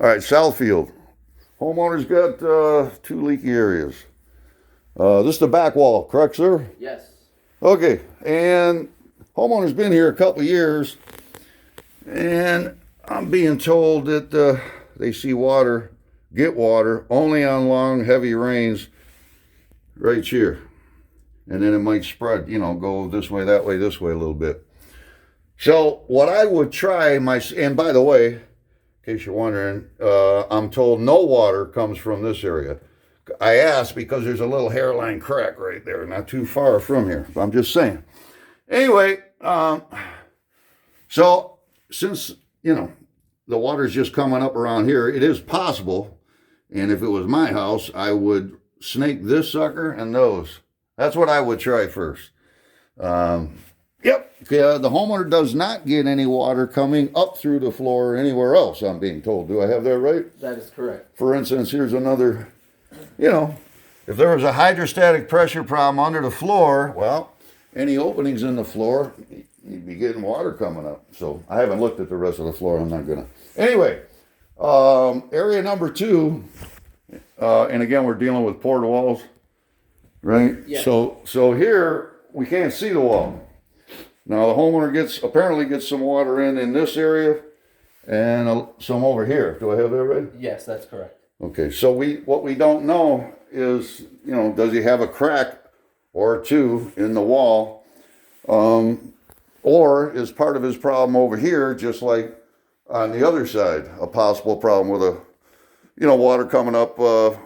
All right, Southfield. Homeowner's got two leaky areas. This is the back wall, correct, sir? Yes. Okay, and homeowner's been here a couple years, and I'm being told that they see water, get water, only on long, heavy rains right here. And then it might spread, go this way, that way, this way a little bit. So what I would try, and by the way, in case you're wondering, I'm told no water comes from this area. I asked because there's a little hairline crack right there, not too far from here. I'm just saying. Anyway, so since, the water's just coming up around here, it is possible, and if it was my house, I would snake this sucker and those. That's what I would try first. Yep. The homeowner does not get any water coming up through the floor or anywhere else, I'm being told. Do I have that right? That is correct. For instance, here's another, if there was a hydrostatic pressure problem under the floor, well, any openings in the floor, you'd be getting water coming up. So I haven't looked at the rest of the floor. I'm not going to. Anyway, area number 2, and again, we're dealing with port walls, right? Yeah. So here, we can't see the wall. Now the homeowner apparently gets some water in this area and some over here. Do I have that right? Yes, that's correct. Okay, so what we don't know is, does he have a crack or two in the wall? Or is part of his problem over here, just like on the other side, a possible problem with water coming up, a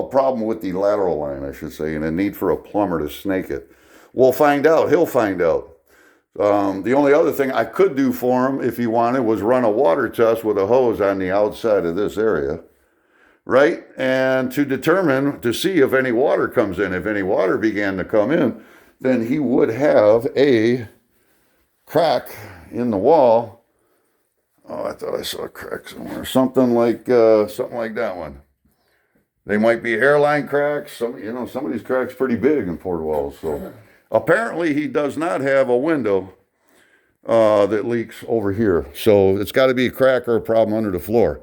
problem with the lateral line, I should say, and a need for a plumber to snake it. We'll find out. He'll find out. The only other thing I could do for him, if he wanted, was run a water test with a hose on the outside of this area, right? And to see if any water comes in. If any water began to come in, then he would have a crack in the wall. Oh, I thought I saw a crack somewhere. Something like that one. They might be hairline cracks. Some of these cracks pretty big in port walls. So apparently he does not have a window that leaks over here. So it's got to be a crack or a problem under the floor.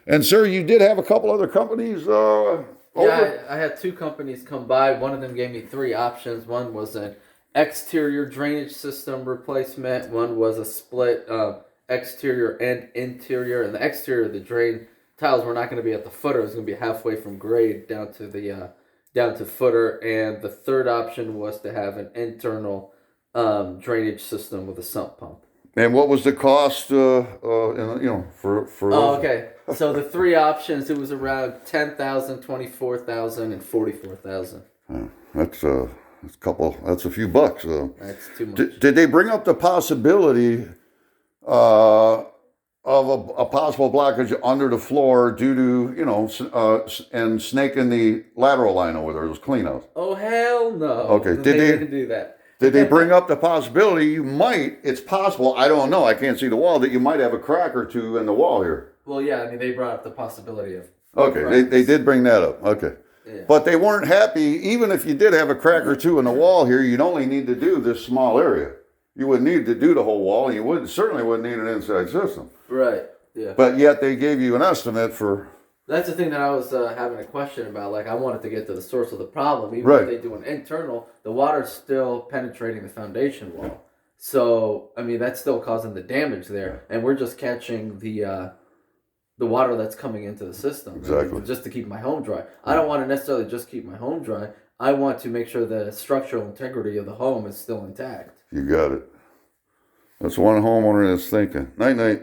And sir, you did have a couple other companies over? Yeah, I had 2 companies come by. One of them gave me 3 options. One was an exterior drainage system replacement. One was a split exterior and interior. And the exterior of the drain tiles were not going to be at the footer. It was going to be halfway from grade down to footer. And the third option was to have an internal drainage system with a sump pump. And what was the cost? For Oh, okay. So the 3 options, it was around $10,000, $24,000, and $44,000. That's a few bucks though. That's too much. Did they bring up the possibility of a possible blockage under the floor due to and snaking the lateral line over there, those cleanouts? Oh, hell no. Okay. They didn't do that. Did they bring up the possibility it's possible, I don't know, I can't see the wall, that you might have a crack or two in the wall here? Well, yeah, I mean, they brought up the possibility of... Okay, they did bring that up, okay. Yeah. But they weren't happy, even if you did have a crack or two in the wall here, you'd only need to do this small area. You wouldn't need to do the whole wall, and you certainly wouldn't need an inside system. Right, yeah. But yet they gave you an estimate for... That's the thing that I was having a question about. Like, I wanted to get to the source of the problem. Even Right. if they do an internal, the water's still penetrating the foundation wall. So, I mean, that's still causing the damage there. And we're just catching the water that's coming into the system. Exactly. Just to keep my home dry. I don't want to necessarily just keep my home dry. I want to make sure the structural integrity of the home is still intact. You got it. That's one homeowner that's thinking. Night, night.